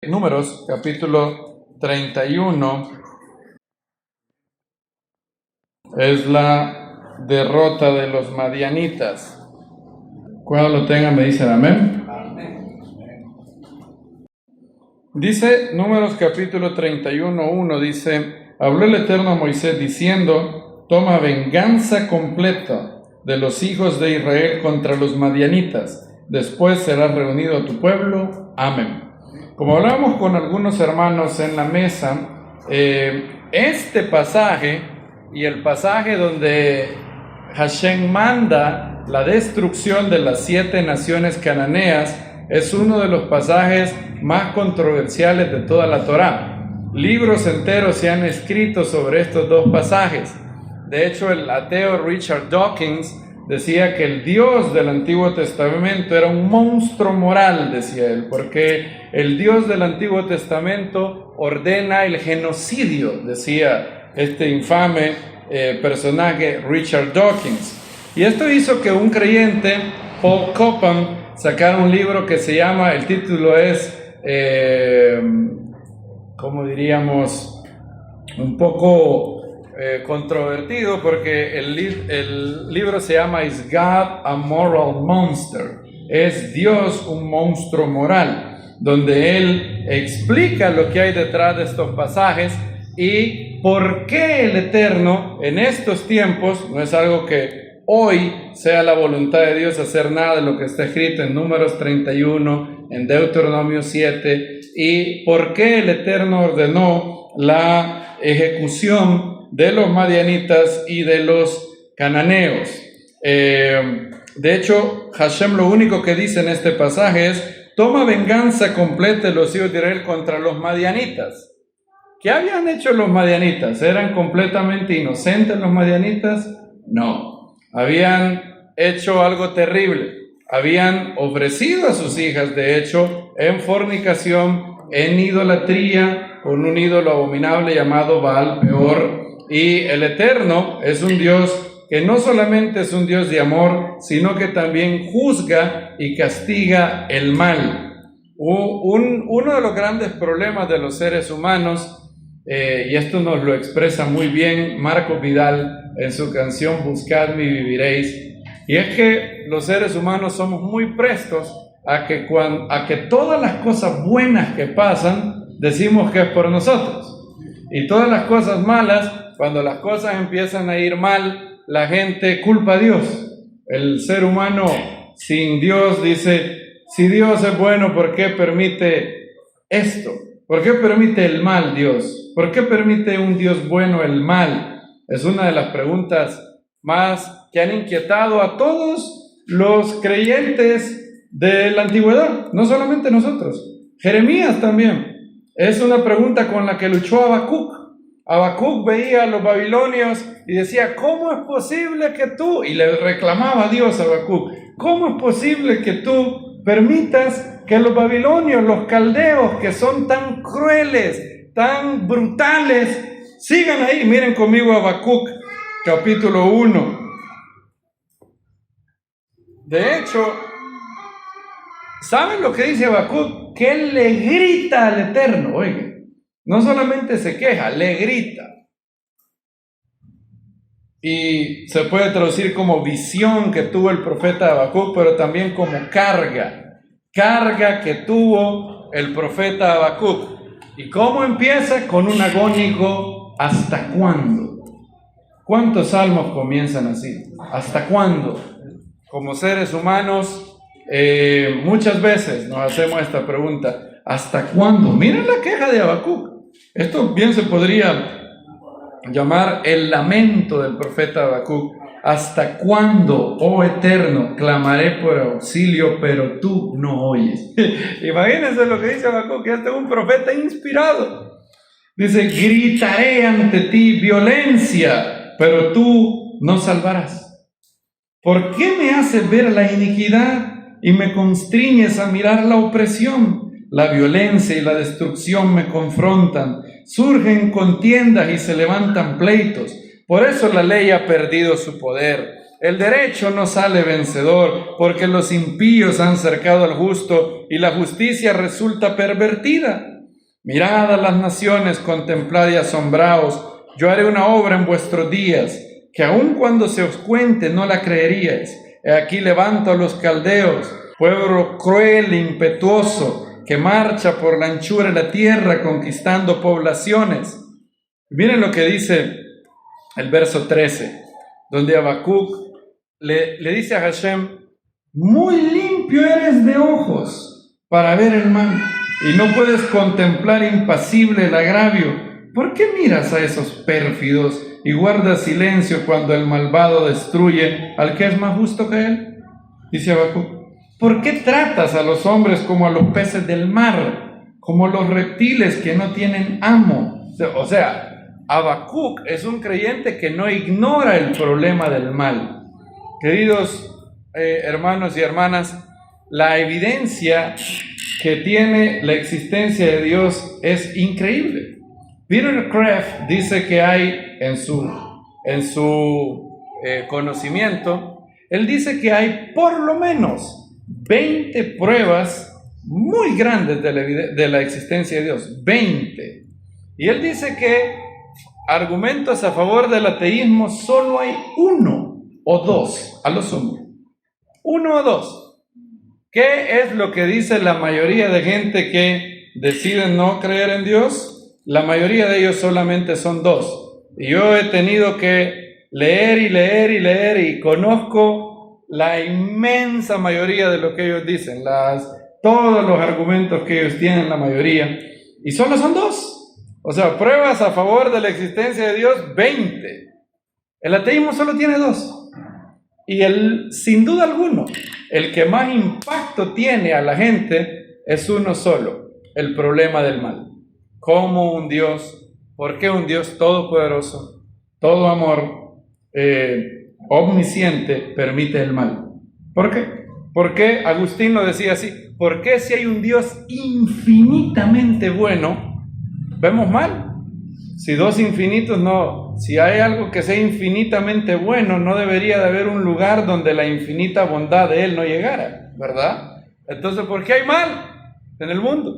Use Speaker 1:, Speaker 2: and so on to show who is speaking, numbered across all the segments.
Speaker 1: Números, capítulo 31, es la derrota de los madianitas. Cuando lo tengan me dicen amén. Dice Números capítulo 31:1, dice: habló el Eterno a Moisés diciendo: toma venganza completa de los hijos de Israel contra los madianitas, después será reunido a tu pueblo. Amén. Como hablamos con algunos hermanos en la mesa, este pasaje y el pasaje donde Hashem manda la destrucción de las 7 naciones cananeas es uno de los pasajes más controversiales de toda la Torá. Libros enteros se han escrito sobre estos dos pasajes. De hecho, el ateo Richard Dawkins decía que el Dios del Antiguo Testamento era un monstruo moral, decía él, porque el Dios del Antiguo Testamento ordena el genocidio, decía este infame personaje Richard Dawkins. Y esto hizo que un creyente, Paul Copan, sacara un libro que se llama, el título es, ¿cómo diríamos? Un poco controvertido, porque el libro se llama Is God a Moral Monster? ¿Es Dios un monstruo moral? Donde él explica lo que hay detrás de estos pasajes y por qué el Eterno en estos tiempos, no es algo que hoy sea la voluntad de Dios hacer nada de lo que está escrito en Números 31, en Deuteronomio 7, y por qué el Eterno ordenó la ejecución de los madianitas y de los cananeos. De hecho, Hashem lo único que dice en este pasaje es: toma venganza completa de los hijos de Israel contra los madianitas. ¿Qué habían hecho los madianitas? ¿Eran completamente inocentes los madianitas? No. Habían hecho algo terrible. Habían ofrecido a sus hijas, de hecho, en fornicación, en idolatría, con un ídolo abominable llamado Baal Peor. Y el Eterno es un Dios que no solamente es un Dios de amor, sino que también juzga y castiga el mal. Uno de los grandes problemas de los seres humanos, y esto nos lo expresa muy bien Marco Vidal en su canción Buscadme y viviréis, y es que los seres humanos somos muy prestos a que todas las cosas buenas que pasan decimos que es por nosotros, y todas las cosas malas, cuando las cosas empiezan a ir mal, la gente culpa a Dios. El ser humano sin Dios dice: si Dios es bueno, ¿por qué permite esto? ¿Por qué permite el mal Dios? ¿Por qué permite un Dios bueno el mal? Es una de las preguntas más que han inquietado a todos los creyentes de la antigüedad, no solamente nosotros. Jeremías también. Es una pregunta con la que luchó Habacuc. Habacuc veía a los babilonios y decía: ¿cómo es posible que tú? Y le reclamaba a Dios a Habacuc: ¿cómo es posible que tú permitas que los babilonios, los caldeos, que son tan crueles, tan brutales, sigan ahí? Miren conmigo Habacuc, capítulo 1. De hecho, ¿saben lo que dice Habacuc? Que él le grita al Eterno. Oigan, no solamente se queja, le grita. Y se puede traducir como visión que tuvo el profeta Habacuc, pero también como carga que tuvo el profeta Habacuc. ¿Y cómo empieza? Con un agónico ¿hasta cuándo? ¿Cuántos salmos comienzan así? ¿Hasta cuándo? Como seres humanos, muchas veces nos hacemos esta pregunta: ¿hasta cuándo? Miren la queja de Habacuc. Esto bien se podría llamar el lamento del profeta Habacuc. ¿Hasta cuándo, oh Eterno, clamaré por auxilio, pero tú no oyes? Imagínense lo que dice Habacuc, que este es un profeta inspirado. Dice: gritaré ante ti violencia, pero tú no salvarás. ¿Por qué me haces ver la iniquidad y me constriñes a mirar la opresión? La violencia y la destrucción me confrontan, surgen contiendas y se levantan pleitos. Por eso la ley ha perdido su poder. El derecho no sale vencedor, porque los impíos han cercado al justo y la justicia resulta pervertida. Mirad a las naciones, contemplad y asombraos. Yo haré una obra en vuestros días, que aun cuando se os cuente no la creeríais. He aquí levanto a los caldeos, pueblo cruel e impetuoso, que marcha por la anchura de la tierra conquistando poblaciones. Miren lo que dice el verso 13, donde Habacuc le dice a Hashem: muy limpio eres de ojos para ver el mal, y no puedes contemplar impasible el agravio. ¿Por qué miras a esos pérfidos y guardas silencio cuando el malvado destruye al que es más justo que él? Dice Habacuc: ¿por qué tratas a los hombres como a los peces del mar, como los reptiles que no tienen amo? O sea, Habacuc es un creyente que no ignora el problema del mal. Queridos hermanos y hermanas, la evidencia que tiene la existencia de Dios es increíble. Peter Kreeft dice que hay en su conocimiento, él dice que hay por lo menos 20 pruebas muy grandes de la existencia de Dios, 20. Y él dice que argumentos a favor del ateísmo solo hay uno o dos, a lo sumo. Uno o dos. ¿Qué es lo que dice la mayoría de gente que decide no creer en Dios? La mayoría de ellos solamente son dos. Y yo he tenido que leer y leer y leer y conozco la inmensa mayoría de lo que ellos dicen, todos los argumentos que ellos tienen, la mayoría. Y solo son dos. O sea, pruebas a favor de la existencia de Dios, 20. El ateísmo solo tiene dos. Y sin duda alguna, el que más impacto tiene a la gente es uno solo: el problema del mal. ¿Cómo un Dios? ¿Por qué un Dios todopoderoso, todo amor, omnisciente, permite el mal? ¿Por qué? ¿Por qué? Agustín lo decía así: ¿por qué si hay un Dios infinitamente bueno, vemos mal? Si dos infinitos no, si hay algo que sea infinitamente bueno, no debería de haber un lugar donde la infinita bondad de Él no llegara, ¿verdad? Entonces, ¿por qué hay mal en el mundo?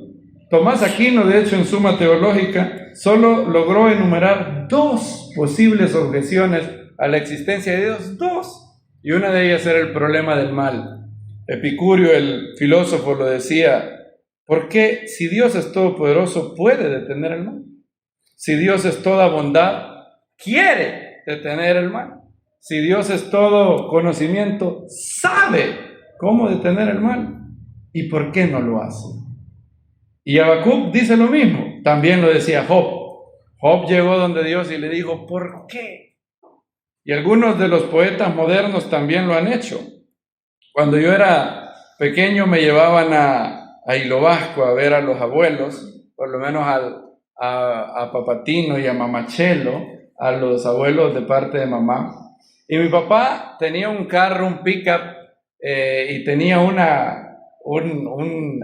Speaker 1: Tomás Aquino, de hecho, en Suma Teológica, solo logró enumerar dos posibles objeciones a la existencia de Dios, dos, y una de ellas era el problema del mal. Epicurio, el filósofo, lo decía: ¿por qué, si Dios es todopoderoso, puede detener el mal? Si Dios es toda bondad, quiere detener el mal. Si Dios es todo conocimiento, sabe cómo detener el mal. ¿Y por qué no lo hace? Y Habacuc dice lo mismo. También lo decía Job. Job llegó donde Dios y le dijo: ¿por qué? Y algunos de los poetas modernos también lo han hecho. Cuando yo era pequeño me llevaban a Hilo Vasco a ver a los abuelos, por lo menos a Papatino y a Mamachelo, a los abuelos de parte de mamá. Y mi papá tenía un carro, un pickup, y tenía un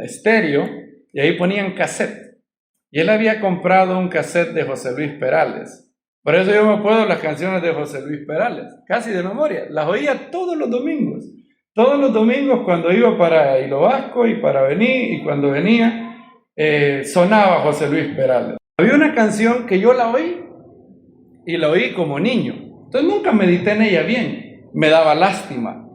Speaker 1: estéreo, y ahí ponían cassette. Y él había comprado un cassette de José Luis Perales. Por eso yo me acuerdo las canciones de José Luis Perales, casi de memoria. Las oía todos los domingos. Todos los domingos cuando iba para Hilo Vasco y para venir, y cuando venía, sonaba José Luis Perales. Había una canción que yo la oí, y la oí como niño. Entonces nunca medité en ella bien. Me daba lástima.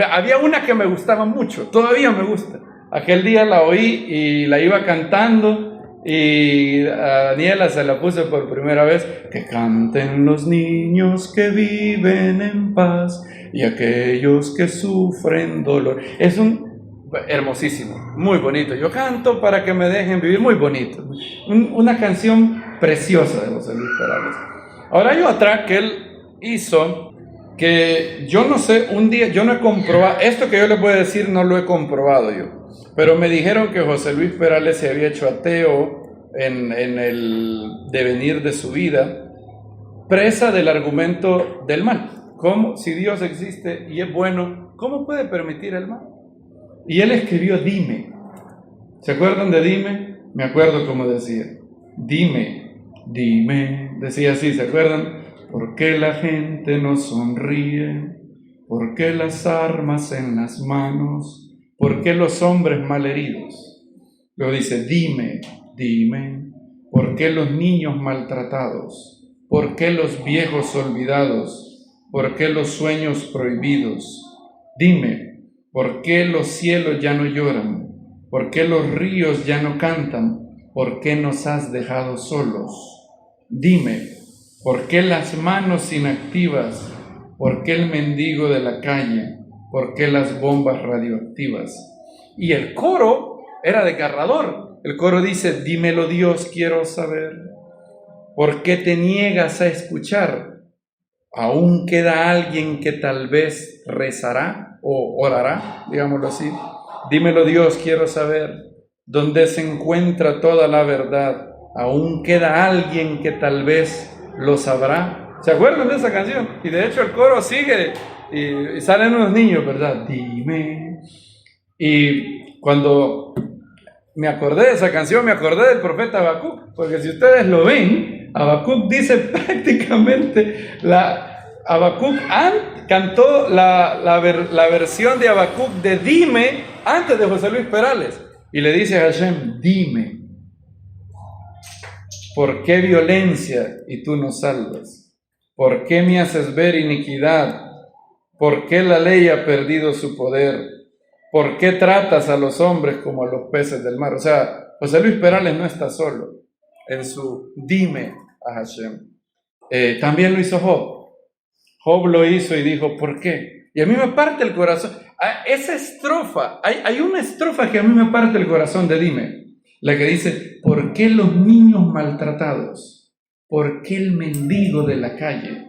Speaker 1: Había una que me gustaba mucho, todavía me gusta. Aquel día la oí y la iba cantando, y a Daniela se la puse por primera vez: que canten los niños que viven en paz y aquellos que sufren dolor. Es hermosísimo, muy bonito. Yo canto para que me dejen vivir, muy bonito. Una canción preciosa de José Luis Perales. Ahora hay otra que él hizo, que yo no sé, un día, yo no he comprobado, esto que yo les voy a decir no lo he comprobado yo, pero me dijeron que José Luis Perales se había hecho ateo en el devenir de su vida, presa del argumento del mal. ¿Cómo, si Dios existe y es bueno, cómo puede permitir el mal? Y él escribió Dime. ¿Se acuerdan de Dime? Me acuerdo cómo decía. Dime, dime. Decía así, ¿se acuerdan? ¿Por qué la gente no sonríe? ¿Por qué las armas en las manos? ¿Por qué los hombres malheridos? Luego dice, dime, dime, ¿por qué los niños maltratados? ¿Por qué los viejos olvidados? ¿Por qué los sueños prohibidos? Dime, ¿por qué los cielos ya no lloran? ¿Por qué los ríos ya no cantan? ¿Por qué nos has dejado solos? Dime, ¿por qué las manos inactivas? ¿Por qué el mendigo de la calle? ¿Por qué las bombas radioactivas? Y el coro era desgarrador. El coro dice, dímelo Dios, quiero saber. ¿Por qué te niegas a escuchar? ¿Aún queda alguien que tal vez rezará o orará? Digámoslo así. Dímelo Dios, quiero saber. ¿Dónde se encuentra toda la verdad? ¿Aún queda alguien que tal vez lo sabrá? ¿Se acuerdan de esa canción? Y de hecho el coro sigue y salen unos niños, ¿verdad? Dime. Y cuando me acordé de esa canción, me acordé del profeta Habacuc, porque si ustedes lo ven, Habacuc dice prácticamente, Habacuc cantó la versión de Habacuc de Dime antes de José Luis Perales, y le dice a Hashem, dime, ¿por qué violencia y tú nos salvas? ¿Por qué me haces ver iniquidad? ¿Por qué la ley ha perdido su poder? ¿Por qué tratas a los hombres como a los peces del mar? O sea, José Luis Perales no está solo en su dime a Hashem. También lo hizo Job. Job lo hizo y dijo, ¿por qué? Y a mí me parte el corazón. Esa estrofa, hay una estrofa que a mí me parte el corazón de dime. La que dice, ¿por qué los niños maltratados? ¿Por qué el mendigo de la calle?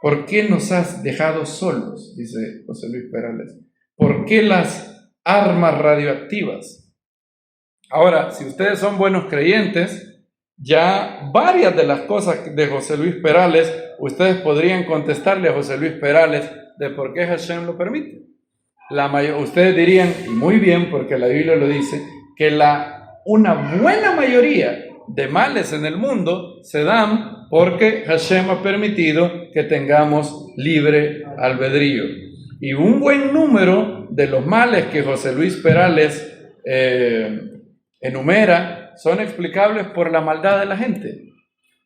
Speaker 1: ¿Por qué nos has dejado solos? Dice José Luis Perales. ¿Por qué las armas radioactivas? Ahora, si ustedes son buenos creyentes, ya varias de las cosas de José Luis Perales, ustedes podrían contestarle a José Luis Perales de por qué Hashem lo permite. Ustedes dirían, y muy bien, porque la Biblia lo dice, que una buena mayoría de males en el mundo se dan porque Hashem ha permitido que tengamos libre albedrío. Y un buen número de los males que José Luis Perales enumera son explicables por la maldad de la gente.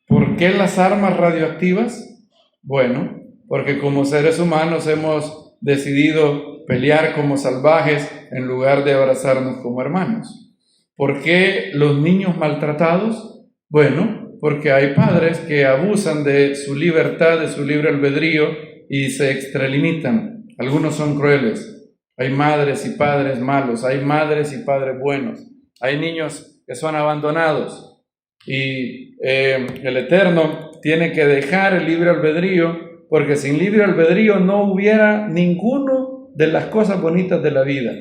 Speaker 1: ¿Por qué las armas radioactivas? Bueno, porque como seres humanos hemos decidido pelear como salvajes en lugar de abrazarnos como hermanos. ¿Por qué los niños maltratados? Bueno, porque hay padres que abusan de su libertad, de su libre albedrío y se extralimitan. Algunos son crueles. Hay madres y padres malos, hay madres y padres buenos. Hay niños que son abandonados y el Eterno tiene que dejar el libre albedrío porque sin libre albedrío no hubiera ninguno de las cosas bonitas de la vida.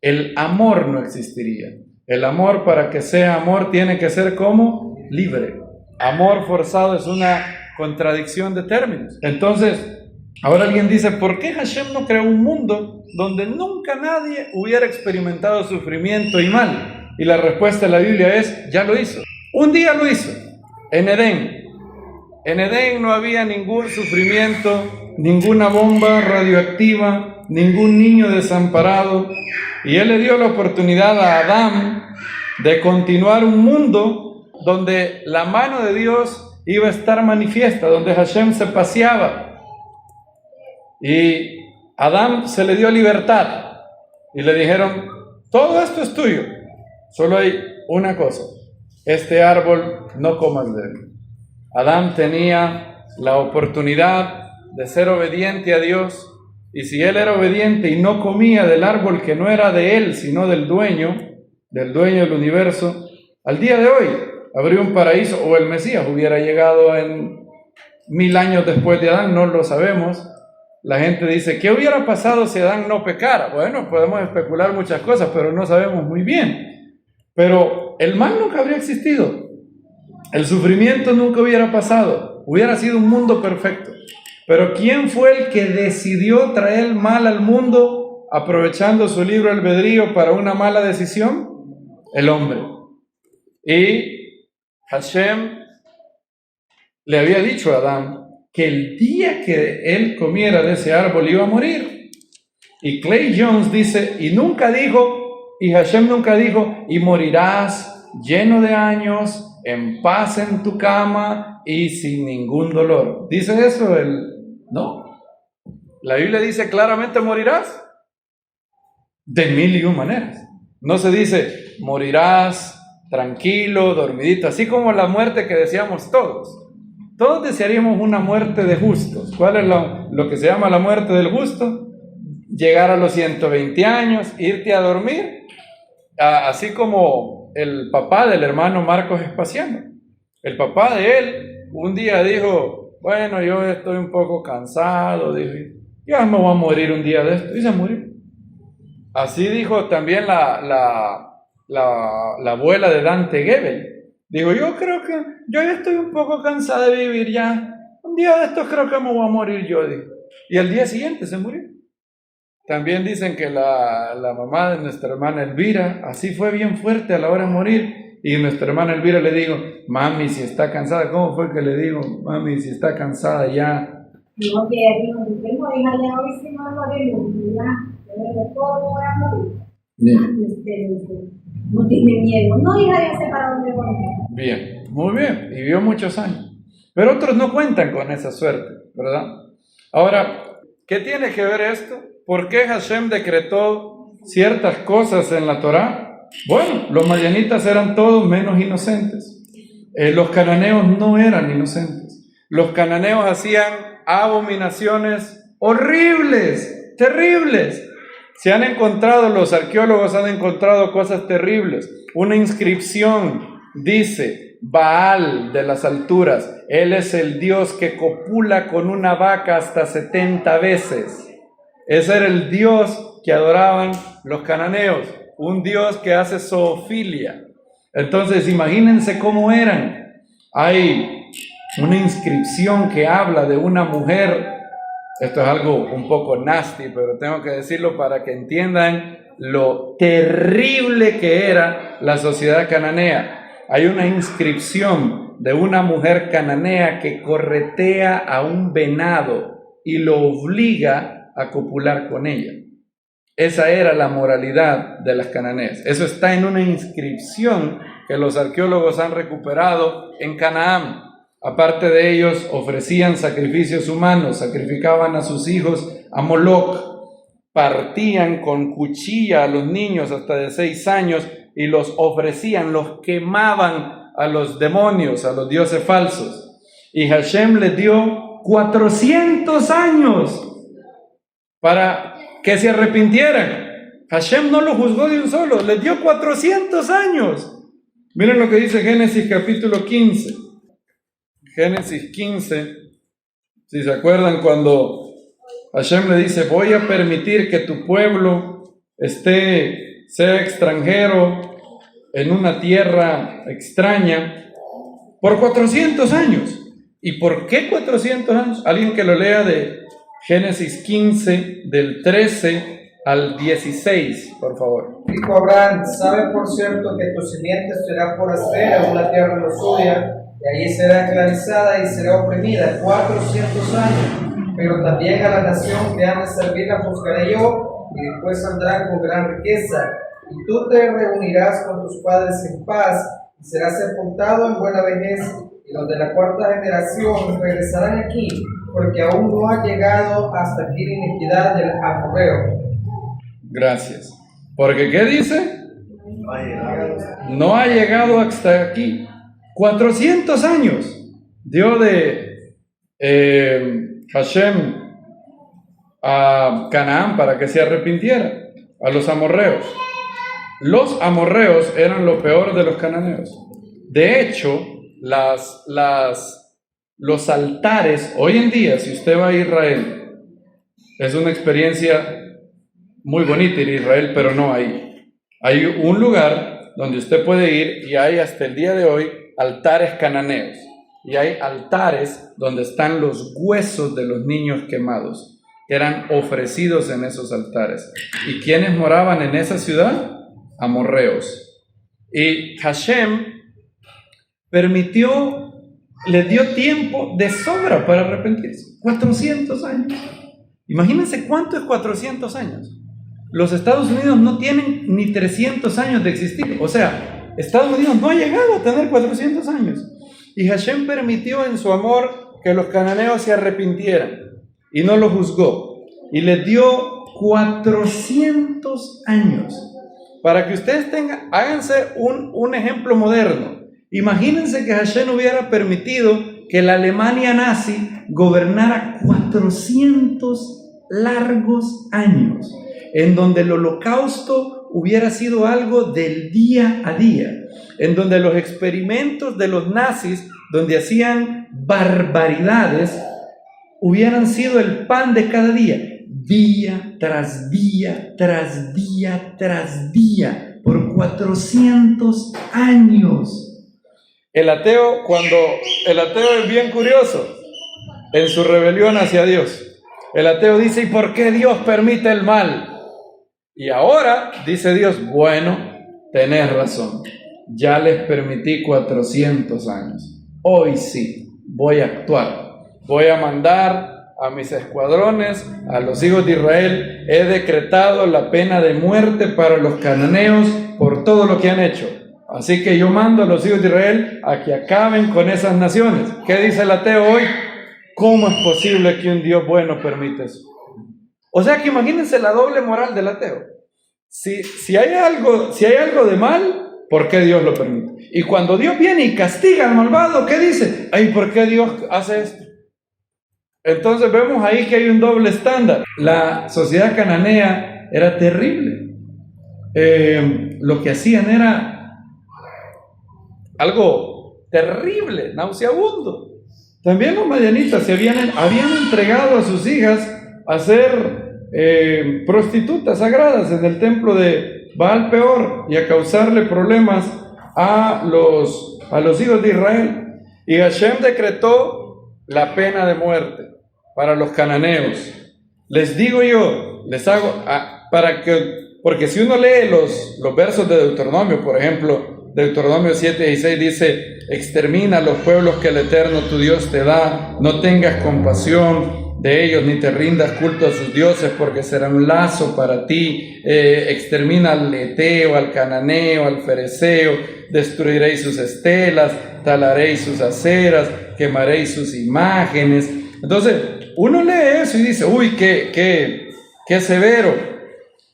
Speaker 1: El amor no existiría. El amor, para que sea amor, tiene que ser como libre. Amor forzado es una contradicción de términos. Entonces, ahora alguien dice, ¿por qué Hashem no creó un mundo donde nunca nadie hubiera experimentado sufrimiento y mal? Y la respuesta de la Biblia es, ya lo hizo. Un día lo hizo, en Edén. En Edén no había ningún sufrimiento, ninguna bomba radioactiva, ningún niño desamparado. Y Él le dio la oportunidad a Adán de continuar un mundo donde la mano de Dios iba a estar manifiesta, donde Hashem se paseaba. Y a Adán se le dio libertad y le dijeron, todo esto es tuyo, solo hay una cosa, este árbol no comas de él. Adán tenía la oportunidad de ser obediente a Dios, y si él era obediente y no comía del árbol que no era de él, sino del dueño del universo, al día de hoy habría un paraíso, o el Mesías hubiera llegado en 1000 años después de Adán, no lo sabemos. La gente dice, ¿qué hubiera pasado si Adán no pecara? Bueno, podemos especular muchas cosas, pero no sabemos muy bien. Pero el mal nunca habría existido. El sufrimiento nunca hubiera pasado. Hubiera sido un mundo perfecto. Pero ¿quién fue el que decidió traer mal al mundo aprovechando su libre albedrío para una mala decisión? El hombre. Y Hashem le había dicho a Adán que el día que él comiera de ese árbol iba a morir. Y Clay Jones dice, y Hashem nunca dijo, y morirás lleno de años, en paz en tu cama y sin ningún dolor. ¿Dice eso? No. La Biblia dice claramente morirás de mil y un maneras. No se dice morirás tranquilo, dormidito, así como la muerte que deseamos todos. Todos desearíamos una muerte de justos. ¿Cuál es lo que se llama la muerte del justo? Llegar a los 120 años, irte a dormir, así como el papá del hermano Marcos Espaciano. El papá de él un día dijo, bueno, yo estoy un poco cansado, dijo, ya me voy a morir un día de esto, y se murió. Así dijo también la abuela de Dante Gebel. Digo, yo creo que yo ya estoy un poco cansada de vivir ya. Un día de estos creo que me voy a morir yo, dijo. Y al día siguiente se murió. También dicen que la mamá de nuestra hermana Elvira, así fue bien fuerte a la hora de morir. Y nuestra hermana Elvira le digo, mami, si está cansada. ¿Cómo fue que le digo? Mami, si está cansada ya.
Speaker 2: No, que digo, yo tengo hija ya hoy, si no lo haré, todo voy a morir. No tiene miedo. No, hija, ya sé para dónde voy.
Speaker 1: Bien, muy bien. Y vivió muchos años. Pero otros no cuentan con esa suerte, ¿verdad? Ahora, ¿qué tiene que ver esto? ¿Por qué Hashem decretó ciertas cosas en la Torá? Bueno, los madianitas eran todos menos inocentes. Los cananeos no eran inocentes. Los cananeos hacían abominaciones horribles, terribles. Los arqueólogos han encontrado cosas terribles. Una inscripción dice, Baal de las alturas, él es el Dios que copula con una vaca hasta 70 veces. Ese era el Dios que adoraban los cananeos, un Dios que hace zoofilia. Entonces, imagínense cómo eran. Hay una inscripción que habla de una mujer. Esto es algo un poco nasty, pero tengo que decirlo para que entiendan lo terrible que era la sociedad cananea. Hay una inscripción de una mujer cananea que corretea a un venado y lo obliga a copular con ella. Esa era la moralidad de las cananeas. Eso está en una inscripción que los arqueólogos han recuperado en Canaán. Aparte de ellos, ofrecían sacrificios humanos, sacrificaban a sus hijos a Moloch, partían con cuchilla a los niños hasta de 6 años y los ofrecían, los quemaban a los demonios, a los dioses falsos. Y Hashem les dio 400 años para que se arrepintieran. Hashem no los juzgó de un solo, les dio 400 años. Miren lo que dice Génesis capítulo 15. Génesis 15, si se acuerdan, cuando Hashem le dice, voy a permitir que tu pueblo sea extranjero en una tierra extraña por 400 años. ¿Y por qué 400 años? Alguien que lo lea de Génesis 15, del 13 al 16, por favor.
Speaker 3: Dijo Abraham, sabe por cierto que tu simiente será forastera en una tierra no suya, y allí será esclavizada y será oprimida 400 años. Pero también a la nación que han de servir la juzgaré yo, y después saldrán con gran riqueza. Y tú te reunirás con tus padres en paz, y serás sepultado en buena vejez, y los de la cuarta generación regresarán aquí, porque aún no ha llegado hasta aquí la iniquidad del amorreo.
Speaker 1: Gracias. Porque, ¿qué dice? No ha llegado hasta aquí. 400 años dio de Hashem a Canaán para que se arrepintiera, a los amorreos. Los amorreos eran lo peor de los cananeos. De hecho, los altares, hoy en día, si usted va a Israel, es una experiencia muy bonita ir a Israel, pero no ahí. Hay un lugar donde usted puede ir y hay hasta el día de hoy altares cananeos. Y hay altares donde están los huesos de los niños quemados, que eran ofrecidos en esos altares. ¿Y quiénes moraban en esa ciudad? Amorreos. Y Hashem permitió les dio tiempo de sobra para arrepentirse. 400 años. Imagínense cuánto es 400 años. Los Estados Unidos no tienen ni 300 años de existir. O sea, Estados Unidos no ha llegado a tener 400 años. Y Hashem permitió en su amor que los cananeos se arrepintieran y no los juzgó. Y les dio 400 años. Para que ustedes tengan, háganse un ejemplo moderno. Imagínense que Hashem hubiera permitido que la Alemania nazi gobernara 400 largos años, en donde el holocausto hubiera sido algo del día a día, en donde los experimentos de los nazis, donde hacían barbaridades, hubieran sido el pan de cada día tras día, tras día, tras día, por 400 años. El ateo es bien curioso en su rebelión hacia Dios. El ateo dice, ¿y por qué Dios permite el mal? Y ahora dice Dios, bueno, tenés razón, ya les permití 400 años. Hoy sí, voy a actuar. Voy a mandar a mis escuadrones, a los hijos de Israel. He decretado la pena de muerte para los cananeos por todo lo que han hecho. Así que yo mando a los hijos de Israel a que acaben con esas naciones. ¿Qué dice el ateo hoy? ¿Cómo es posible que un Dios bueno permita eso? O sea que imagínense la doble moral del ateo. Si hay algo de mal, ¿por qué Dios lo permite? Y cuando Dios viene y castiga al malvado, ¿qué dice? Ay, ¿por qué Dios hace esto? Entonces vemos ahí que hay un doble estándar. La sociedad cananea era terrible. Lo que hacían era algo terrible, nauseabundo. También los madianitas se habían entregado a sus hijas a ser prostitutas sagradas en el templo de Baal Peor y a causarle problemas a los hijos de Israel. Y Hashem decretó la pena de muerte para los cananeos. Les digo yo, porque si uno lee los versos de Deuteronomio, por ejemplo, Deuteronomio 7:16 dice, extermina a los pueblos que el Eterno tu Dios te da, no tengas compasión de ellos, ni te rindas culto a sus dioses, porque será un lazo para ti. Extermina al eteo, al cananeo, al fereceo, destruiréis sus estelas, talaréis sus aceras, quemaréis sus imágenes. Entonces, uno lee eso y dice, uy, qué severo.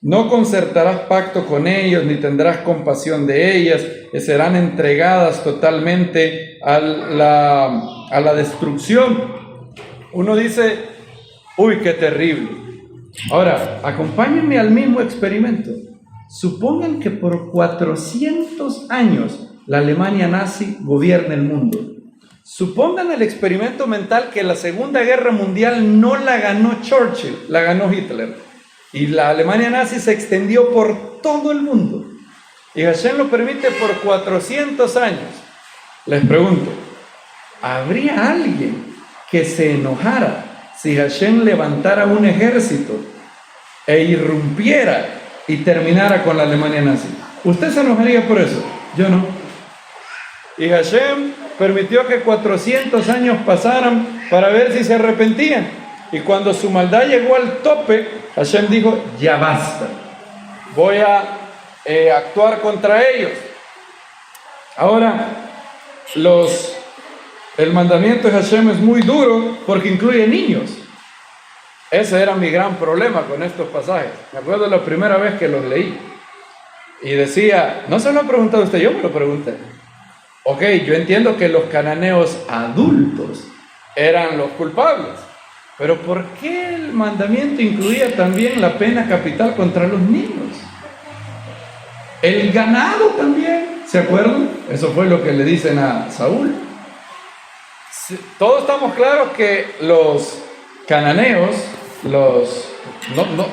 Speaker 1: No concertarás pacto con ellos, ni tendrás compasión de ellas, que serán entregadas totalmente a la destrucción. Uno dice, uy, qué terrible. Ahora, acompáñenme al mismo experimento. Supongan que por 400 años la Alemania nazi gobierna el mundo. Supongan el experimento mental que la Segunda Guerra Mundial no la ganó Churchill, la ganó Hitler. Y la Alemania nazi se extendió por todo el mundo. Y Hashem lo permite por 400 años. Les pregunto, ¿habría alguien que se enojara si Hashem levantara un ejército e irrumpiera y terminara con la Alemania nazi? ¿Usted se enojaría por eso? Yo no. Y Hashem permitió que 400 años pasaran para ver si se arrepentían. Y cuando su maldad llegó al tope, Hashem dijo, ya basta, voy a actuar contra ellos. Ahora, el mandamiento de Hashem es muy duro porque incluye niños. Ese era mi gran problema con estos pasajes. Me acuerdo la primera vez que los leí. Y decía, no se lo ha preguntado usted, yo me lo pregunté. Ok, yo entiendo que los cananeos adultos eran los culpables. Pero ¿por qué el mandamiento incluía también la pena capital contra los niños? El ganado también, ¿se acuerdan? Eso fue lo que le dicen a Saúl. Todos estamos claros que los cananeos,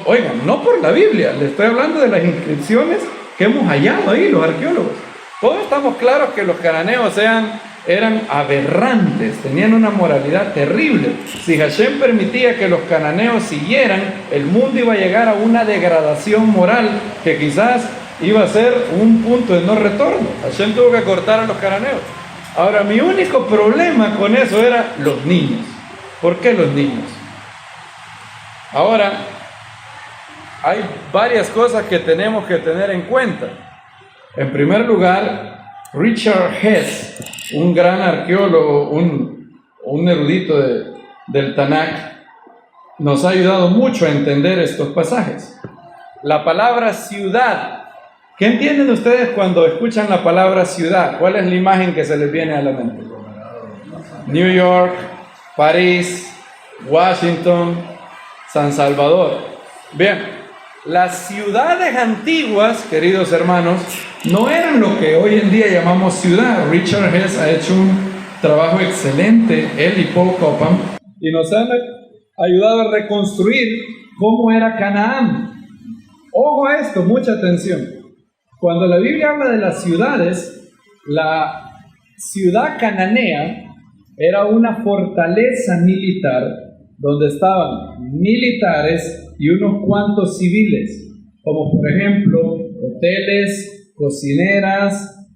Speaker 1: oigan, no por la Biblia, le estoy hablando de las inscripciones que hemos hallado ahí, los arqueólogos. Todos estamos claros que los cananeos eran aberrantes, tenían una moralidad terrible. Si Hashem permitía que los cananeos siguieran, el mundo iba a llegar a una degradación moral que quizás iba a ser un punto de no retorno. Hashem tuvo que cortar a los cananeos. Ahora, mi único problema con eso era los niños. ¿Por qué los niños? Ahora, hay varias cosas que tenemos que tener en cuenta. En primer lugar, Richard Hess, un gran arqueólogo, un erudito del Tanakh, nos ha ayudado mucho a entender estos pasajes. La palabra ciudad, ¿qué entienden ustedes cuando escuchan la palabra ciudad? ¿Cuál es la imagen que se les viene a la mente? New York, París, Washington, San Salvador. Bien, las ciudades antiguas, queridos hermanos, no eran lo que hoy en día llamamos ciudad. Richard Hess ha hecho un trabajo excelente, él y Paul Copham, y nos han ayudado a reconstruir cómo era Canaán. Ojo a esto, mucha atención. Cuando la Biblia habla de las ciudades, la ciudad cananea era una fortaleza militar donde estaban militares y unos cuantos civiles, como por ejemplo hoteles, cocineras,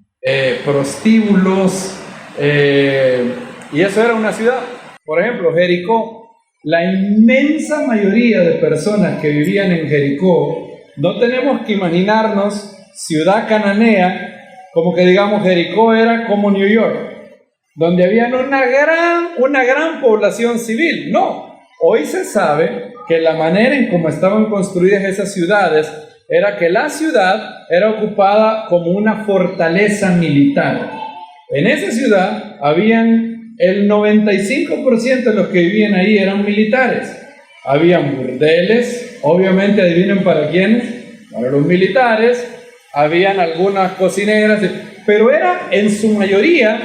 Speaker 1: prostíbulos, y eso era una ciudad. Por ejemplo, Jericó, la inmensa mayoría de personas que vivían en Jericó, no tenemos que imaginarnos ciudad cananea como que digamos Jericó era como New York, donde había una gran población civil. No, hoy se sabe que la manera en cómo estaban construidas esas ciudades era que la ciudad era ocupada como una fortaleza militar. En esa ciudad habían el 95% de los que vivían ahí eran militares. Habían burdeles, obviamente adivinen para quiénes, para los militares. Habían algunas cocineras, pero era en su mayoría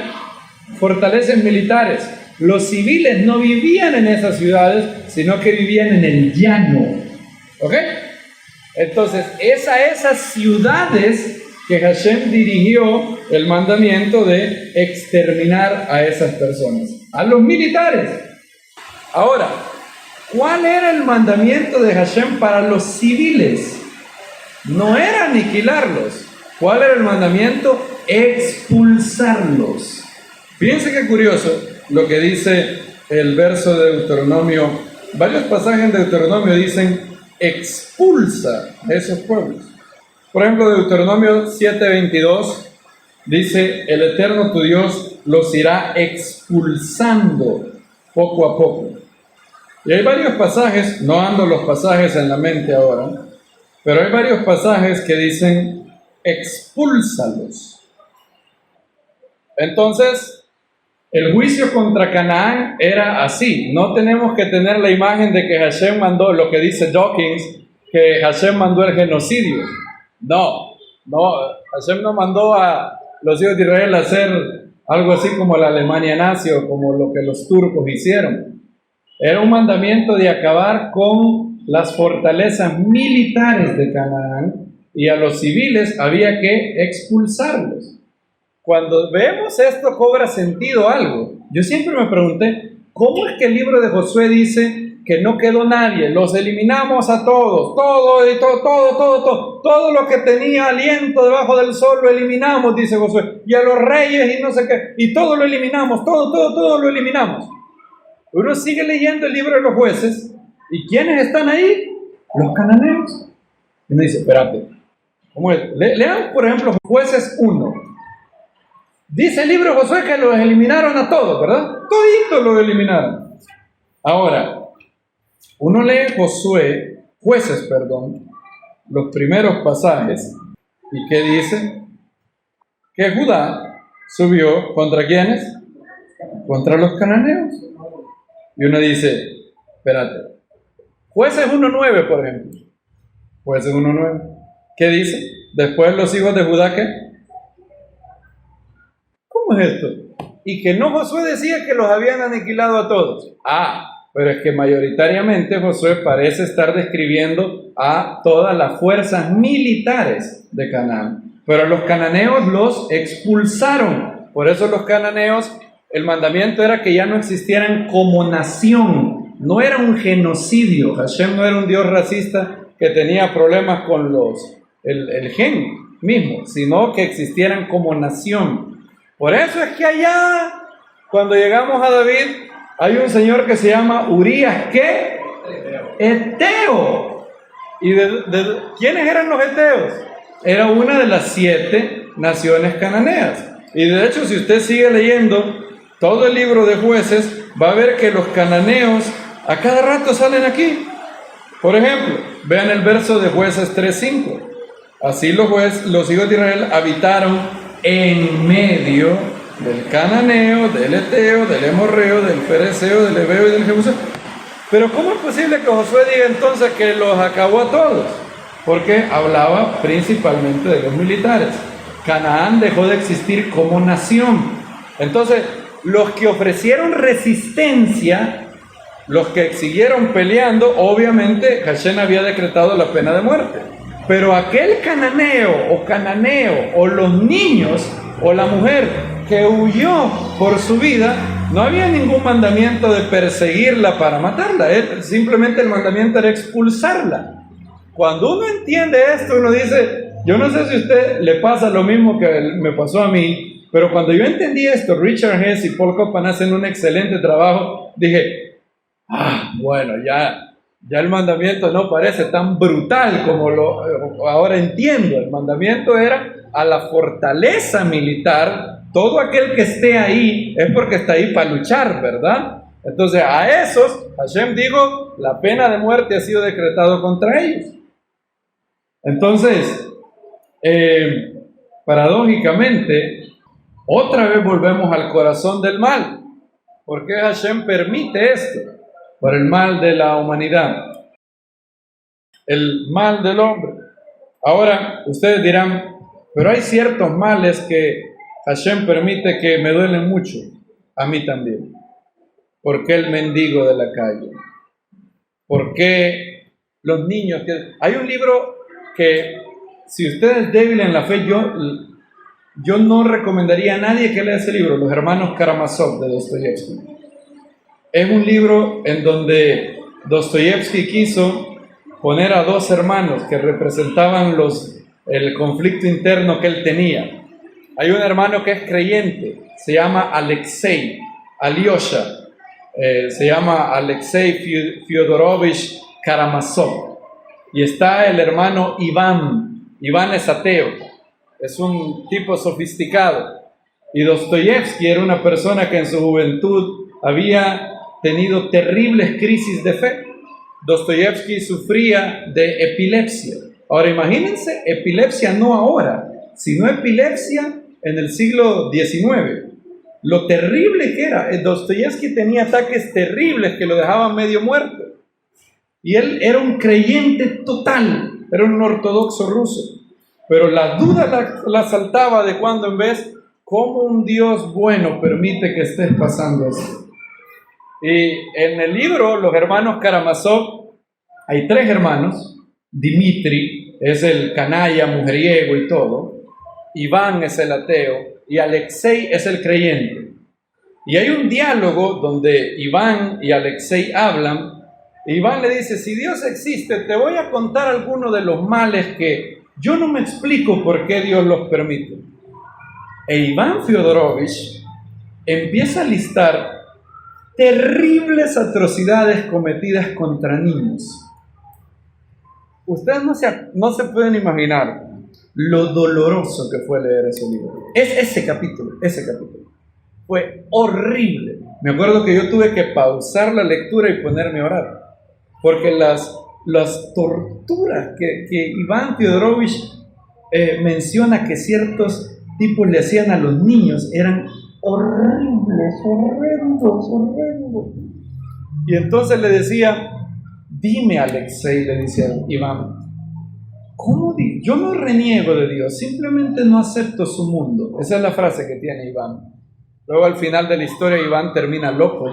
Speaker 1: fortalezas militares. Los civiles no vivían en esas ciudades, sino que vivían en el llano. ¿Ok? Entonces, esas ciudades que Hashem dirigió el mandamiento de exterminar a esas personas, a los militares. Ahora, ¿cuál era el mandamiento de Hashem para los civiles? No era aniquilarlos. ¿Cuál era el mandamiento? Expulsarlos. Fíjense qué curioso lo que dice el verso de Deuteronomio. Varios pasajes en Deuteronomio dicen expulsa a esos pueblos. Por ejemplo, Deuteronomio 7:22 dice: el Eterno tu Dios los irá expulsando poco a poco. Y hay varios pasajes, no ando los pasajes en la mente ahora, pero hay varios pasajes que dicen expúlsalos. Entonces, el juicio contra Canaán era así. No tenemos que tener la imagen de que Hashem mandó, lo que dice Dawkins, que Hashem mandó el genocidio. No, Hashem no mandó a los hijos de Israel a hacer algo así como la Alemania nazi o como lo que los turcos hicieron. Era un mandamiento de acabar con las fortalezas militares de Canaán, y a los civiles había que expulsarlos. Cuando vemos esto cobra sentido algo. Yo siempre me pregunté, ¿cómo es que el libro de Josué dice que no quedó nadie? Los eliminamos a todos, todo lo que tenía aliento debajo del sol lo eliminamos, dice Josué, y a los reyes y no sé qué, y todo lo eliminamos, todo lo eliminamos. Uno sigue leyendo el libro de los jueces, ¿y quiénes están ahí? Los cananeos. Y uno dice, espérate, ¿cómo es? Lean por ejemplo Jueces 1. Dice el libro de Josué que los eliminaron a todos, ¿verdad? Toditos los eliminaron. Ahora, uno lee Jueces, los primeros pasajes, ¿y qué dice? Que Judá subió ¿contra quiénes? Contra los cananeos. Y uno dice, espérate, Jueces 1:9, por ejemplo. Jueces 1:9. ¿Qué dice? Después los hijos de Judá, ¿qué? ¿Cómo es esto? Y que no Josué decía que los habían aniquilado a todos. Pero es que mayoritariamente Josué parece estar describiendo a todas las fuerzas militares de Canaán. Pero los cananeos los expulsaron. Por eso los cananeos, el mandamiento era que ya no existieran como nación. No era un genocidio. Hashem no era un Dios racista que tenía problemas con el gen mismo, sino que existieran como nación. Por eso es que allá, cuando llegamos a David, hay un señor que se llama Urías, ¿qué? Eteo. ¿Y quiénes eran los eteos? Era una de las 7 naciones cananeas. Y de hecho, si usted sigue leyendo todo el libro de Jueces, va a ver que los cananeos a cada rato salen aquí. Por ejemplo, vean el verso de Jueces 3:5. Así los hijos de Israel habitaron en medio del cananeo, del eteo, del emorreo, del fereceo, del heveo y del jebuseo. Pero ¿cómo es posible que Josué diga entonces que los acabó a todos? Porque hablaba principalmente de los militares. Canaán dejó de existir como nación. Entonces, los que ofrecieron resistencia, los que siguieron peleando, obviamente Hashem había decretado la pena de muerte. Pero aquel cananeo o los niños o la mujer que huyó por su vida, no había ningún mandamiento de perseguirla para matarla. Simplemente el mandamiento era expulsarla. Cuando uno entiende esto, uno dice, yo no sé si a usted le pasa lo mismo que me pasó a mí, pero cuando yo entendí esto, Richard Hess y Paul Copan hacen un excelente trabajo, dije, bueno, ya el mandamiento no parece tan brutal como ahora entiendo. El mandamiento era a la fortaleza militar. Todo aquel que esté ahí es porque está ahí para luchar, ¿verdad? Entonces a esos, Hashem dijo, la pena de muerte ha sido decretado contra ellos. Entonces, paradójicamente, otra vez volvemos al corazón del mal. ¿Por qué Hashem permite esto? Por el mal de la humanidad, el mal del hombre. Ahora, ustedes dirán, pero hay ciertos males que Hashem permite que me duelen mucho. A mí también. ¿Por qué el mendigo de la calle? ¿Por qué los niños? Hay un libro que, si usted es débil en la fe, yo no recomendaría a nadie que lea ese libro, Los hermanos Karamazov de Dostoyevsky. Es un libro en donde Dostoyevsky quiso poner a 2 hermanos que representaban el conflicto interno que él tenía. Hay un hermano que es creyente, se llama Alexei, Alyosha, se llama Alexei Fyodorovich Karamazov. Y está el hermano Iván. Iván es ateo, es un tipo sofisticado. Y Dostoyevsky era una persona que en su juventud había tenido terribles crisis de fe. Dostoyevsky sufría de epilepsia. Ahora imagínense, epilepsia no ahora, sino epilepsia en el siglo XIX. Lo terrible que era. Dostoyevsky tenía ataques terribles que lo dejaban medio muerto. Y él era un creyente total, era un ortodoxo ruso. Pero la duda la asaltaba de cuando en vez, ¿cómo un Dios bueno permite que estés pasando así? Y en el libro, los hermanos Karamazov, hay 3 hermanos. Dmitri es el canalla, mujeriego y todo. Iván es el ateo y Alexei es el creyente. Y hay un diálogo donde Iván y Alexei hablan. E Iván le dice, si Dios existe, te voy a contar algunos de los males que yo no me explico por qué Dios los permite. E Iván Fyodorovich empieza a listar terribles atrocidades cometidas contra niños. Ustedes no se pueden imaginar lo doloroso que fue leer ese libro. Ese capítulo. Fue horrible. Me acuerdo que yo tuve que pausar la lectura y ponerme a orar. Porque las torturas que Iván Fyodorovich menciona que ciertos tipos le hacían a los niños eran horribles, horrendos. Y entonces le decía, dime Alexei, le dice Iván, ¿cómo yo no reniego de Dios, simplemente no acepto su mundo? Esa es la frase que tiene Iván. Luego al final de la historia Iván termina loco,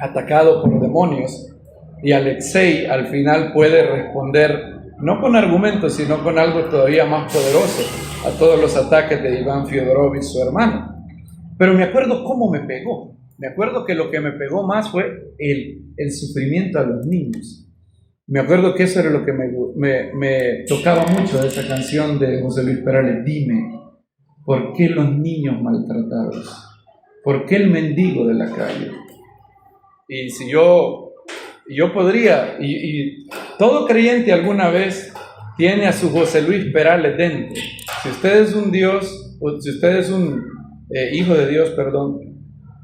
Speaker 1: atacado por demonios, y Alexei al final puede responder no con argumentos, sino con algo todavía más poderoso a todos los ataques de Iván Fyodorovich, su hermano. Pero me acuerdo cómo me pegó. Me acuerdo que lo que me pegó más fue el sufrimiento a los niños. Me acuerdo que eso era lo que me tocaba mucho de esa canción de José Luis Perales, Dime. ¿Por qué los niños maltratados? ¿Por qué el mendigo de la calle? Y si yo podría, y todo creyente alguna vez tiene a su José Luis Perales dentro. Si usted es un Dios, o si usted es un hijo de Dios, perdón,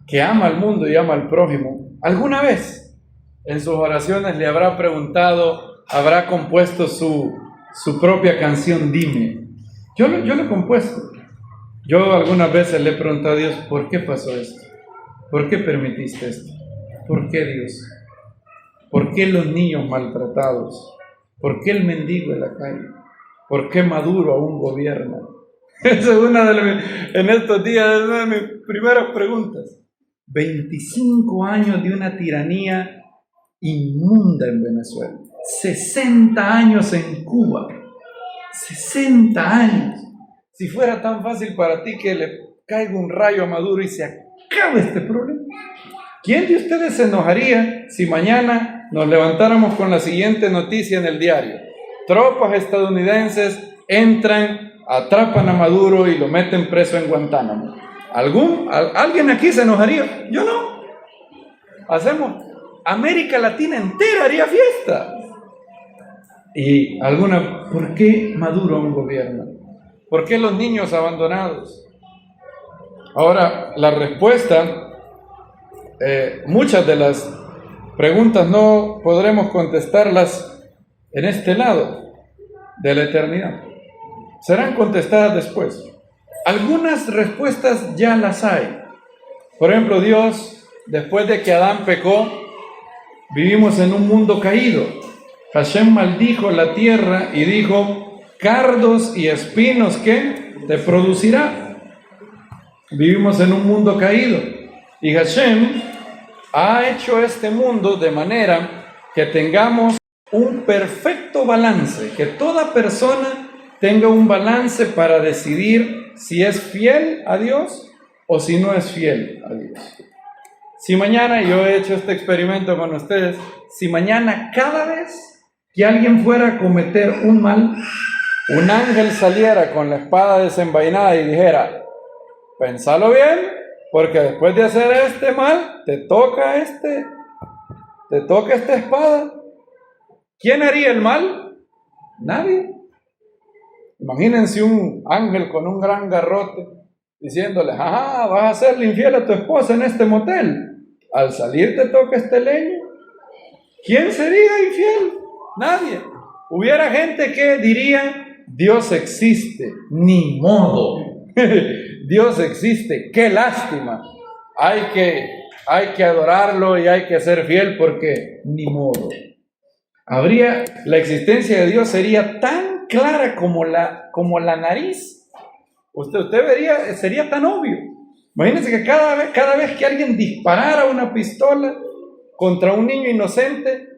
Speaker 1: que ama al mundo y ama al prójimo, alguna vez en sus oraciones le habrá preguntado, habrá compuesto su propia canción, Dime. Yo lo he compuesto. Yo algunas veces le he preguntado a Dios, ¿por qué pasó esto? ¿Por qué permitiste esto? ¿Por qué, Dios? ¿Por qué los niños maltratados? ¿Por qué el mendigo en la calle? ¿Por qué Maduro aún gobierna? Esa es en estos días, es una de mis primeras preguntas. 25 años de una tiranía inmunda en Venezuela. 60 años en Cuba. 60 años. Si fuera tan fácil para ti que le caiga un rayo a Maduro y se acabe este problema. ¿Quién de ustedes se enojaría si mañana nos levantáramos con la siguiente noticia en el diario? Tropas estadounidenses entran, atrapan a Maduro y lo meten preso en Guantánamo. ¿Alguien aquí se enojaría? Yo no. América Latina entera haría fiesta. Y ¿por qué Maduro aún gobierna? ¿Por qué los niños abandonados? Ahora, la respuesta, muchas de las preguntas no podremos contestarlas en este lado de la eternidad. Serán contestadas después. Algunas respuestas ya las hay. Por ejemplo, Dios, después de que Adán pecó, vivimos en un mundo caído. Hashem maldijo la tierra y dijo, cardos y espinos, ¿qué? Te producirá. Vivimos en un mundo caído. Y Hashem ha hecho este mundo de manera que tengamos un perfecto balance, que toda persona tenga un balance para decidir si es fiel a Dios o si no es fiel a Dios. Si mañana, yo he hecho este experimento con ustedes, si mañana cada vez que alguien fuera a cometer un mal, un ángel saliera con la espada desenvainada y dijera, pensalo bien, porque después de hacer este mal, te toca esta espada. ¿Quién haría el mal? Nadie. Imagínense un ángel con un gran garrote diciéndole, vas a hacerle infiel a tu esposa en este motel. Al salir te toca este leño. ¿Quién sería infiel? Nadie. Hubiera gente que diría, Dios existe, ni modo. Dios existe, qué lástima. Hay que adorarlo y hay que ser fiel porque ni modo. La existencia de Dios sería tan clara como la nariz. Usted vería, sería tan obvio. Imagínense que cada vez que alguien disparara una pistola contra un niño inocente,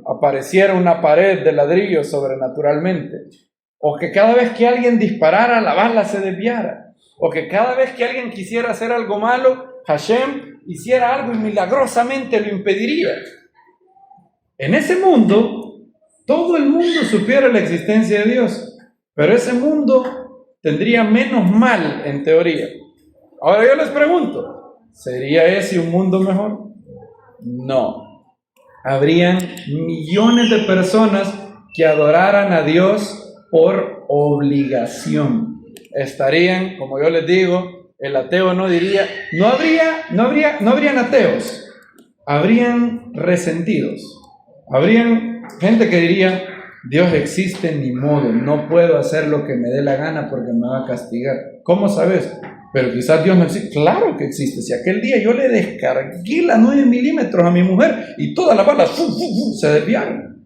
Speaker 1: apareciera una pared de ladrillo sobrenaturalmente. O que cada vez que alguien disparara, la bala se desviara. O que cada vez que alguien quisiera hacer algo malo, Hashem hiciera algo y milagrosamente lo impediría. En ese mundo, todo el mundo supiera la existencia de Dios, pero ese mundo tendría menos mal en teoría. Ahora yo les pregunto, ¿sería ese un mundo mejor? No. Habrían millones de personas que adoraran a Dios por obligación. Estarían, como yo les digo, el ateo no diría, no habrían ateos, habrían resentidos. Habrían gente que diría, Dios existe, ni modo, no puedo hacer lo que me dé la gana porque me va a castigar. ¿Cómo sabes? Pero quizás Dios no existe. Claro que existe. Si aquel día yo le descargué las 9 milímetros a mi mujer y todas las balas se desviaron.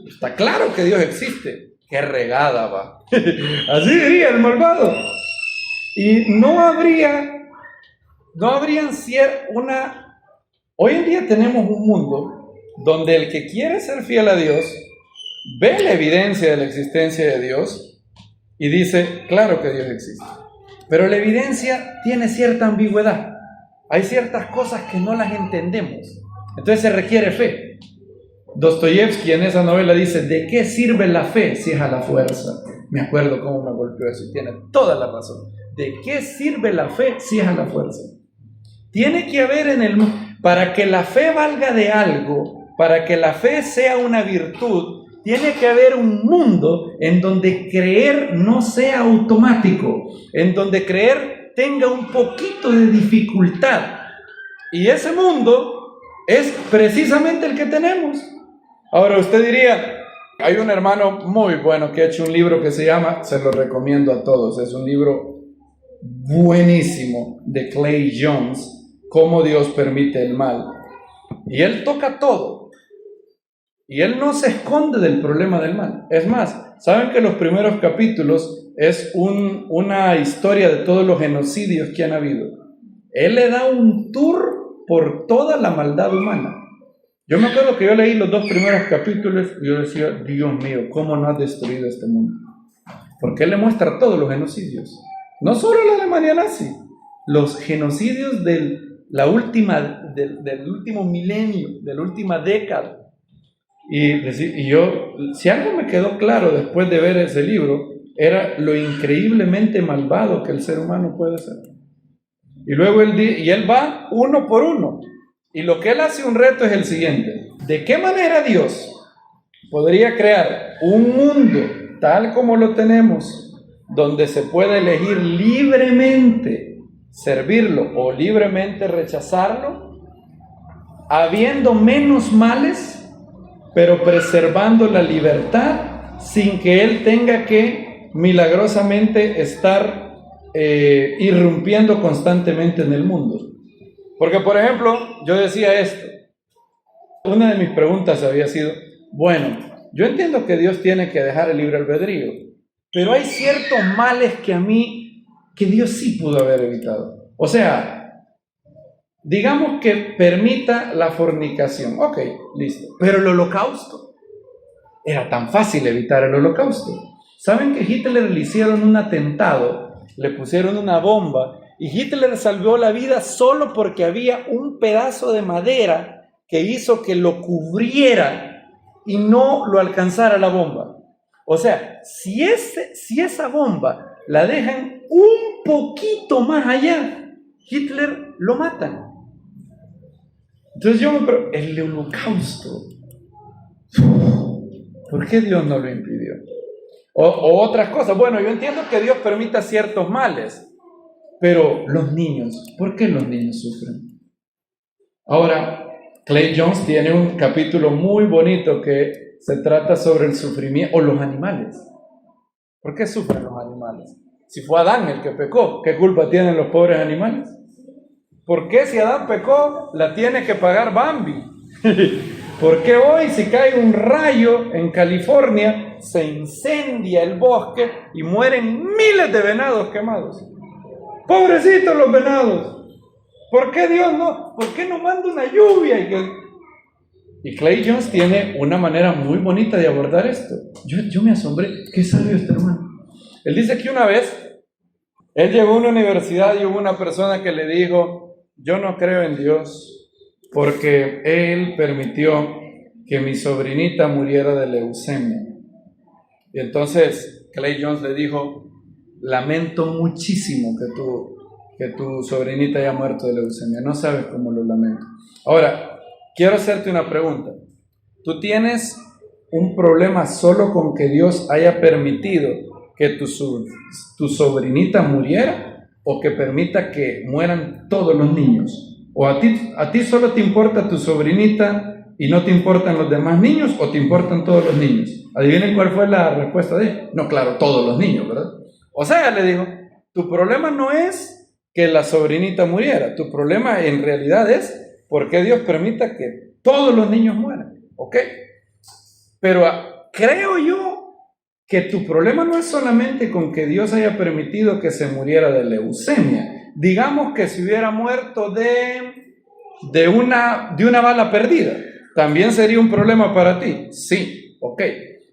Speaker 1: Está claro que Dios existe. ¡Qué regada va! Así diría el malvado. Y Hoy en día tenemos un mundo donde el que quiere ser fiel a Dios ve la evidencia de la existencia de Dios y dice, claro que Dios existe. Pero la evidencia tiene cierta ambigüedad. Hay ciertas cosas que no las entendemos. Entonces se requiere fe. Dostoyevsky en esa novela dice, ¿de qué sirve la fe si es a la fuerza? Me acuerdo cómo me golpeó eso y tiene toda la razón. ¿De qué sirve la fe si es a la fuerza? Tiene que haber en el mundo, para que la fe valga de algo, para que la fe sea una virtud, tiene que haber un mundo en donde creer no sea automático, en donde creer tenga un poquito de dificultad. Y ese mundo es precisamente el que tenemos. Ahora usted diría, hay un hermano muy bueno que ha hecho un libro que se llama, se lo recomiendo a todos, es un libro buenísimo de Clay Jones, Cómo Dios permite el mal. Y él toca todo. Y él no se esconde del problema del mal. Es más, ¿saben que los primeros capítulos es una historia de todos los genocidios que han habido? Él le da un tour por toda la maldad humana. Yo me acuerdo que yo leí los 2 primeros capítulos y yo decía, Dios mío, ¿cómo no has destruido este mundo? Porque él le muestra todos los genocidios. No solo la Alemania nazi, los genocidios del último milenio, de la última década. Y yo, si algo me quedó claro después de ver ese libro, era lo increíblemente malvado que el ser humano puede ser. Y luego él va uno por uno. Y lo que él hace un reto es el siguiente. ¿De qué manera Dios podría crear un mundo tal como lo tenemos, donde se puede elegir libremente servirlo o libremente rechazarlo, habiendo menos males, pero preservando la libertad sin que él tenga que milagrosamente estar irrumpiendo constantemente en el mundo? Porque, por ejemplo, yo decía esto, una de mis preguntas había sido, bueno, yo entiendo que Dios tiene que dejar el libre albedrío, pero hay ciertos males que Dios sí pudo haber evitado. O sea, digamos que permita la fornicación. Ok, listo. Pero el holocausto, era tan fácil evitar el holocausto. ¿Saben que Hitler le hicieron un atentado? Le pusieron una bomba y Hitler salvó la vida solo porque había un pedazo de madera que hizo que lo cubriera y no lo alcanzara la bomba. O sea, si esa bomba la dejan un poquito más allá, Hitler lo matan. Entonces yo me pregunto, el holocausto, ¿por qué Dios no lo impidió? O otras cosas. Bueno, yo entiendo que Dios permita ciertos males, pero los niños, ¿por qué los niños sufren? Ahora, Clay Jones tiene un capítulo muy bonito que se trata sobre el sufrimiento, o los animales. ¿Por qué sufren los animales? Si fue Adán el que pecó, ¿qué culpa tienen los pobres animales? ¿Por qué si Adán pecó, la tiene que pagar Bambi? ¿Por qué hoy si cae un rayo en California, se incendia el bosque y mueren miles de venados quemados? ¡Pobrecitos los venados! ¿Por qué Dios no? ¿Por qué no manda una lluvia? Y Clay Jones tiene una manera muy bonita de abordar esto. Yo me asombré. Qué sabio este hermano. Él dice que una vez, él llegó a una universidad y hubo una persona que le dijo, yo no creo en Dios porque Él permitió que mi sobrinita muriera de leucemia. Y entonces Clay Jones le dijo, lamento muchísimo que tu sobrinita haya muerto de leucemia. No sabes cómo lo lamento. Ahora, quiero hacerte una pregunta. ¿Tú tienes un problema solo con que Dios haya permitido que tu sobrinita muriera o que permita que mueran todos los niños? ¿O a ti solo te importa tu sobrinita y no te importan los demás niños o te importan todos los niños? Adivinen cuál fue la respuesta de él. No, claro, todos los niños, ¿verdad? O sea, le digo, tu problema no es que la sobrinita muriera, tu problema en realidad es por qué Dios permita que todos los niños mueran, ¿ok? Pero creo yo que tu problema no es solamente con que Dios haya permitido que se muriera de leucemia. Digamos que se hubiera muerto de una bala perdida, ¿también sería un problema para ti? Sí, ok.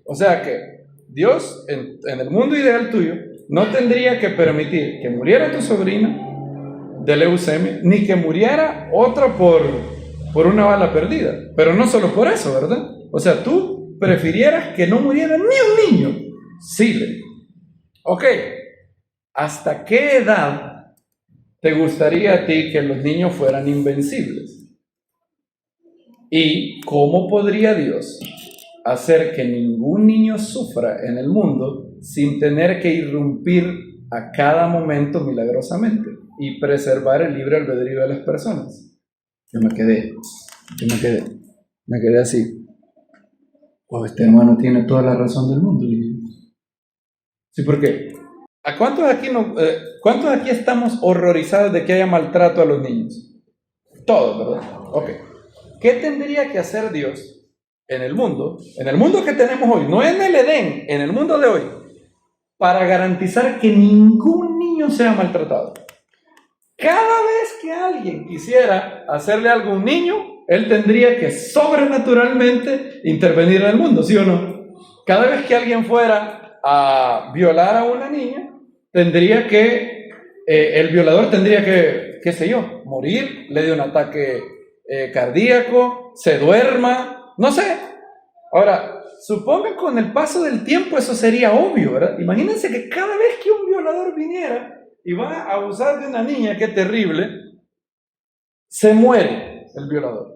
Speaker 1: O sea que Dios, en el mundo ideal tuyo, no tendría que permitir que muriera tu sobrina de leucemia, ni que muriera otra por una bala perdida. Pero no solo por eso, ¿verdad? O sea, tú prefirieras que no muriera ni un niño. Sí, le digo. Ok, ¿hasta qué edad te gustaría a ti que los niños fueran invencibles? ¿Y cómo podría Dios hacer que ningún niño sufra en el mundo sin tener que irrumpir a cada momento milagrosamente y preservar el libre albedrío de las personas? Yo me quedé así. Oh, este hermano tiene toda la razón del mundo. Sí, ¿por qué? ¿A cuántos aquí estamos horrorizados de que haya maltrato a los niños? Todos, ¿verdad? Ok. ¿Qué tendría que hacer Dios en el mundo que tenemos hoy, no en el Edén, en el mundo de hoy, para garantizar que ningún niño sea maltratado? Cada vez que alguien quisiera hacerle algo a un niño, él tendría que sobrenaturalmente intervenir en el mundo, ¿sí o no? Cada vez que alguien fuera a violar a una niña, el violador tendría que, qué sé yo, morir, le dé un ataque cardíaco, se duerma, no sé. Ahora, supongan con el paso del tiempo eso sería obvio, ¿verdad? Imagínense que cada vez que un violador viniera y va a abusar de una niña, qué terrible, se muere el violador,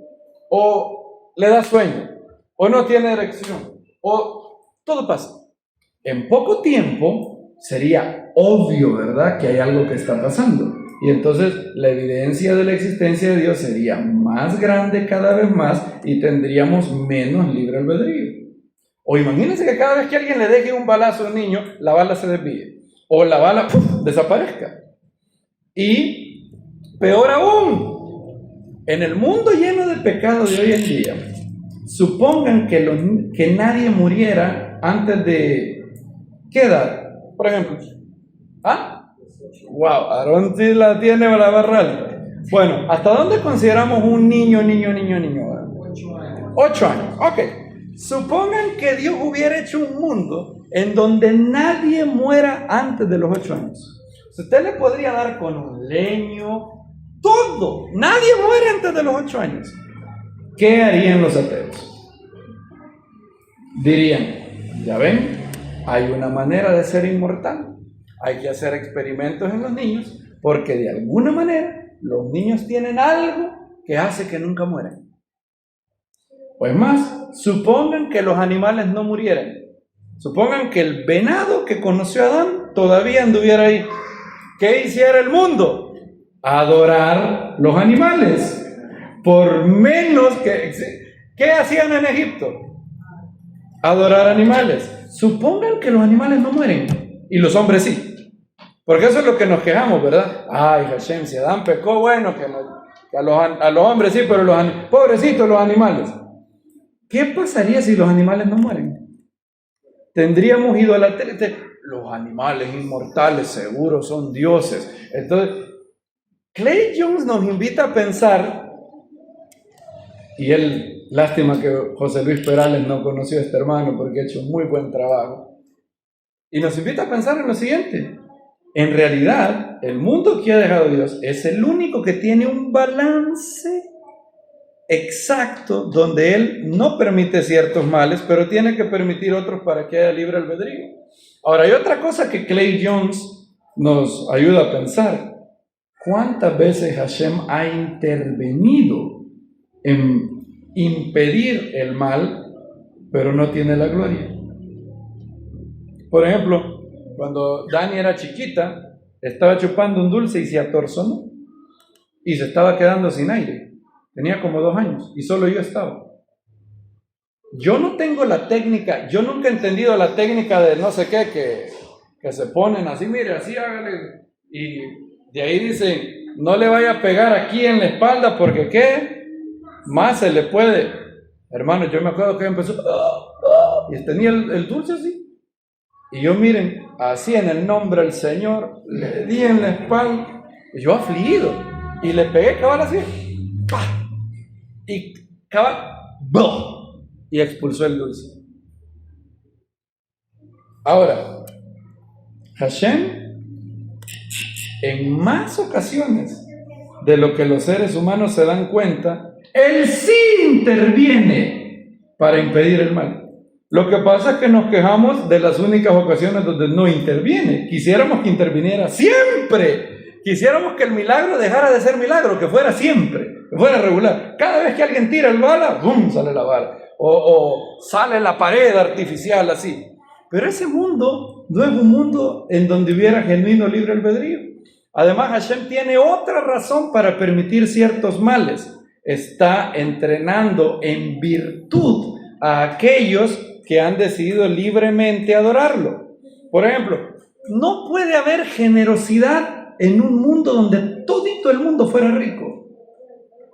Speaker 1: o le da sueño, o no tiene erección, o todo pasa. En poco tiempo sería obvio, ¿verdad?, que hay algo que está pasando. Y entonces la evidencia de la existencia de Dios sería más grande cada vez más y tendríamos menos libre albedrío. O imagínense que cada vez que alguien le deje un balazo a un niño, la bala se desvíe. O la bala desaparezca. Y peor aún, en el mundo lleno de pecado de hoy en día, supongan que nadie muriera antes de... ¿Qué edad? Por ejemplo. ¿Ah? Wow, Aarón sí la tiene a la barra alta. Bueno, ¿hasta dónde consideramos un niño? 8 años. 8 años, ok. Supongan que Dios hubiera hecho un mundo en donde nadie muera antes de los 8 años. Usted le podría dar con un leño, todo. Nadie muere antes de los 8 años. ¿Qué harían los ateos? Dirían, ya ven, hay una manera de ser inmortal. Hay que hacer experimentos en los niños porque de alguna manera los niños tienen algo que hace que nunca mueran. Pues más, supongan que los animales no murieran. Supongan que el venado que conoció a Adán todavía anduviera ahí. ¿Qué hiciera el mundo? Adorar los animales. Por menos que... ¿Qué hacían en Egipto? Adorar animales. Supongan que los animales no mueren y los hombres sí. Porque eso es lo que nos quejamos, ¿verdad? Ay, Hashem, si Adán pecó, bueno, que a los hombres sí, pero pobrecitos los animales. ¿Qué pasaría si los animales no mueren? Tendríamos idolatría. Los animales inmortales seguro son dioses. Entonces, Clay Jones nos invita a pensar, y él, lástima que José Luis Perales no conoció a este hermano porque ha hecho un muy buen trabajo, y nos invita a pensar en lo siguiente. En realidad, el mundo que ha dejado Dios es el único que tiene un balance exacto donde Él no permite ciertos males, pero tiene que permitir otros para que haya libre albedrío. Ahora, hay otra cosa que Clay Jones nos ayuda a pensar. ¿Cuántas veces Hashem ha intervenido en impedir el mal, pero no tiene la gloria? Por ejemplo, cuando Dani era chiquita, estaba chupando un dulce y se atorzonó y se estaba quedando sin aire. Tenía como 2 años y solo yo estaba. Yo no tengo la técnica, yo nunca he entendido la técnica de no sé qué, que se ponen así, mire, así hágale. Y de ahí dicen, no le vaya a pegar aquí en la espalda porque ¿qué? Más se le puede. Hermano, yo me acuerdo que empezó y tenía el dulce así. Y yo, miren, así en el nombre del Señor, le di en la espalda, y yo afligido, y le pegué cabal así, ¡pah! Y cabal, ¡boh! Y expulsó el dulce. Ahora, Hashem, en más ocasiones de lo que los seres humanos se dan cuenta, Él sí interviene para impedir el mal. Lo que pasa es que nos quejamos de las únicas ocasiones donde no interviene. Quisiéramos que interviniera siempre. Quisiéramos que el milagro dejara de ser milagro, que fuera siempre, que fuera regular. Cada vez que alguien tira el bala, ¡bum!, sale la bala. O sale la pared artificial así. Pero ese mundo no es un mundo en donde hubiera genuino libre albedrío. Además, Hashem tiene otra razón para permitir ciertos males. Está entrenando en virtud a aquellos que han decidido libremente adorarlo. Por ejemplo, no puede haber generosidad en un mundo donde todito el mundo fuera rico,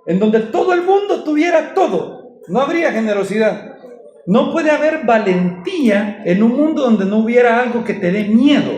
Speaker 1: en donde todo el mundo tuviera todo. No habría generosidad. No puede haber valentía en un mundo donde no hubiera algo que te dé miedo.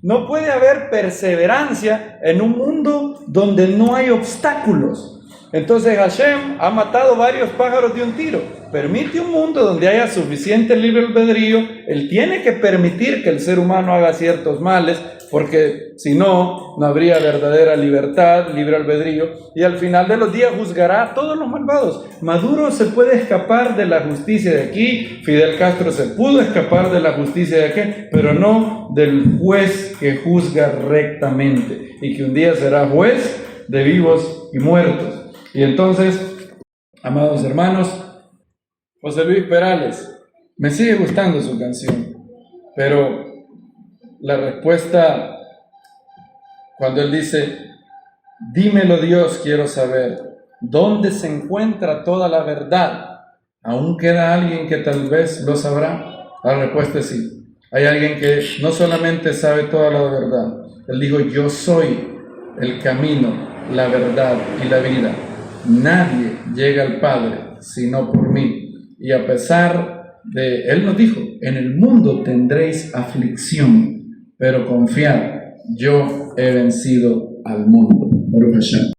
Speaker 1: No puede haber perseverancia en un mundo donde no hay obstáculos. Entonces Hashem ha matado varios pájaros de un tiro. Permite un mundo donde haya suficiente libre albedrío. Él tiene que permitir que el ser humano haga ciertos males, porque si no, no habría verdadera libertad, libre albedrío. Y al final de los días juzgará a todos los malvados. Maduro se puede escapar de la justicia de aquí, Fidel Castro se pudo escapar de la justicia de aquí, pero no del juez que juzga rectamente y que un día será juez de vivos y muertos. Y entonces, amados hermanos, José Luis Perales, me sigue gustando su canción, pero la respuesta, cuando él dice, dímelo Dios, quiero saber, ¿dónde se encuentra toda la verdad? ¿Aún queda alguien que tal vez lo sabrá? La respuesta es sí. Hay alguien que no solamente sabe toda la verdad, él dijo, yo soy el camino, la verdad y la vida. Nadie llega al Padre sino por mí. Y a pesar de, Él nos dijo, en el mundo tendréis aflicción, pero confiad, yo he vencido al mundo. Baruch Hashem.